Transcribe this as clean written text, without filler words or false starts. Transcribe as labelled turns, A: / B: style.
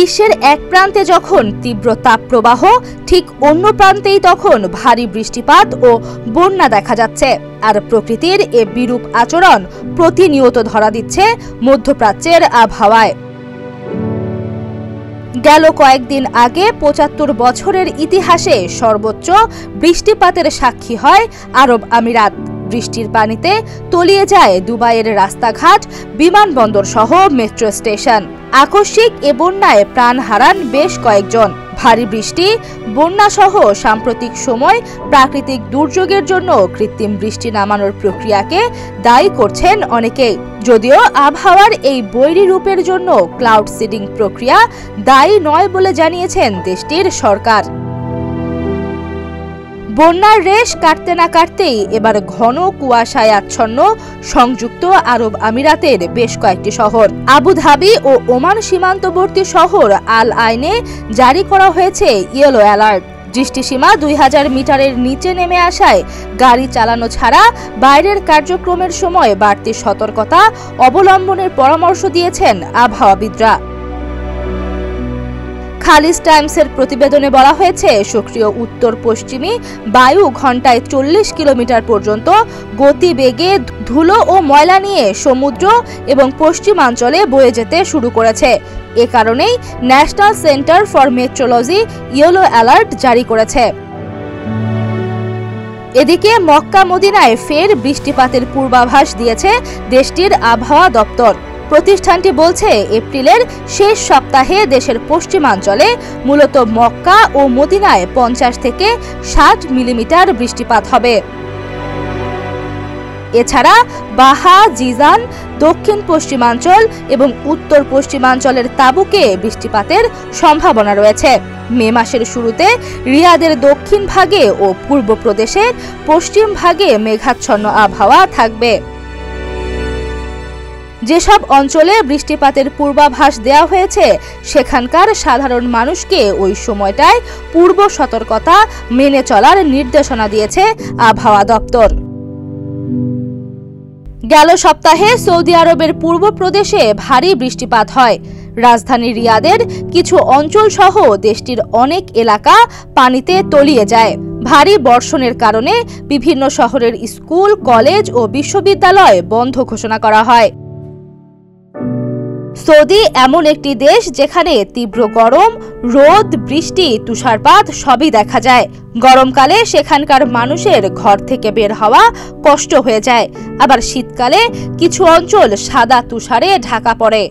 A: বিশ্বের এক প্রান্তে যখন তীব্র তাপপ্রবাহ, ঠিক অন্য প্রান্তেই তখন ভারী বৃষ্টিপাত ও বন্যা দেখা যাচ্ছে। আর প্রকৃতির এ বিরূপ আচরণ প্রতিনিয়ত ধরা দিচ্ছে মধ্যপ্রাচ্যের আবহাওয়ায়। গেল কয়েকদিন আগে ৭৫ বছরের ইতিহাসে সর্বোচ্চ বৃষ্টিপাতের সাক্ষী হয় আরব আমিরাত। বৃষ্টির পানিতে তলিয়ে যায় দুবাইয়ের রাস্তাঘাট, বিমানবন্দর সহ মেট্রো স্টেশন। আকস্মিক এ বন্যায় প্রাণ হারান বেশ কয়েকজন। ভারী বৃষ্টি, বন্যা সহ সাম্প্রতিক সময় প্রাকৃতিক দুর্যোগের জন্য কৃত্রিম বৃষ্টি নামানোর প্রক্রিয়াকে দায়ী করছেন অনেকেই। যদিও আবহাওয়ার এই বৈরী রূপের জন্য ক্লাউড সিডিং প্রক্রিয়া দায়ী নয় বলে জানিয়েছেন দেশটির সরকার। বন্যার রেশ কাটতে না কাটতেই এবার ঘন কুয়াশায় আচ্ছন্ন সংযুক্ত আরব আমিরাতের বেশ কয়েকটি শহর। আবুধাবি ও ওমান সীমান্তবর্তী শহর আল আইনে জারি করা হয়েছে ইয়েলো অ্যালার্ট। দৃষ্টিসীমা ২০০০ মিটারের নিচে নেমে আসায় গাড়ি চালানো ছাড়া বাইরের কার্যক্রমের সময় বাড়তি সতর্কতা অবলম্বনের পরামর্শ দিয়েছেন আবহাওয়াবিদরা। খালিজ টাইমসের প্রতিবেদনে বলা হয়েছে, সক্রিয় উত্তর পশ্চিমী বায়ু ঘন্টায় ৪০ কিলোমিটার পর্যন্ত গতিবেগে ধুলো ও ময়লা নিয়ে সমুদ্র এবং পশ্চিমাঞ্চলে বয়ে যেতে শুরু করেছে। এ কারণেই national centre for metrology yellow alert জারি করেছে। এদিকে মক্কা মদিনায় ফের বৃষ্টিপাতের পূর্বাভাস দিয়েছে দেশটির আবহাওয়া দপ্তর। প্রতিষ্ঠানটি বলছে, এপ্রিলের শেষ সপ্তাহে দেশের পশ্চিমাঞ্চলে মূলত মক্কা ও মদিনায় ৫০ থেকে ৬০ মিলিমিটার বৃষ্টিপাত হবে। এছাড়া বাহা, জিজান, দক্ষিণ পশ্চিমাঞ্চল এবং উত্তর পশ্চিমাঞ্চলের তাবুকে বৃষ্টিপাতের সম্ভাবনা রয়েছে। মে মাসের শুরুতে রিয়াদের দক্ষিণ ভাগে ও পূর্ব প্রদেশের পশ্চিম ভাগে মেঘাচ্ছন্ন আবহাওয়া থাকবে। যেসব অঞ্চলে বৃষ্টিপাতের পূর্বাভাস দেওয়া হয়েছে সেখানকার সাধারণ মানুষকে ওই সময়টায় পূর্ব সতর্কতা মেনে চলার নির্দেশনা দিয়েছে আবহাওয়া দপ্তর। গেল সপ্তাহে সৌদি আরবের পূর্ব প্রদেশে ভারী বৃষ্টিপাত হয়। রাজধানী রিয়াদের কিছু অঞ্চল সহ দেশটির অনেক এলাকা পানিতে তলিয়ে যায়। ভারী বর্ষণের কারণে বিভিন্ন শহরের স্কুল, কলেজ ও বিশ্ববিদ্যালয় বন্ধ ঘোষণা করা হয়। সৌদি এমন একটি দেশ যেখানে তীব্র গরম, রোদ, বৃষ্টি, তুষারপাত সবই দেখা যায়। গরমকালে সেখানকার মানুষের ঘর থেকে বের হওয়া কষ্ট হয়ে যায়, আবার শীতকালে কিছু অঞ্চল সাদা তুষারে ঢাকা পড়ে।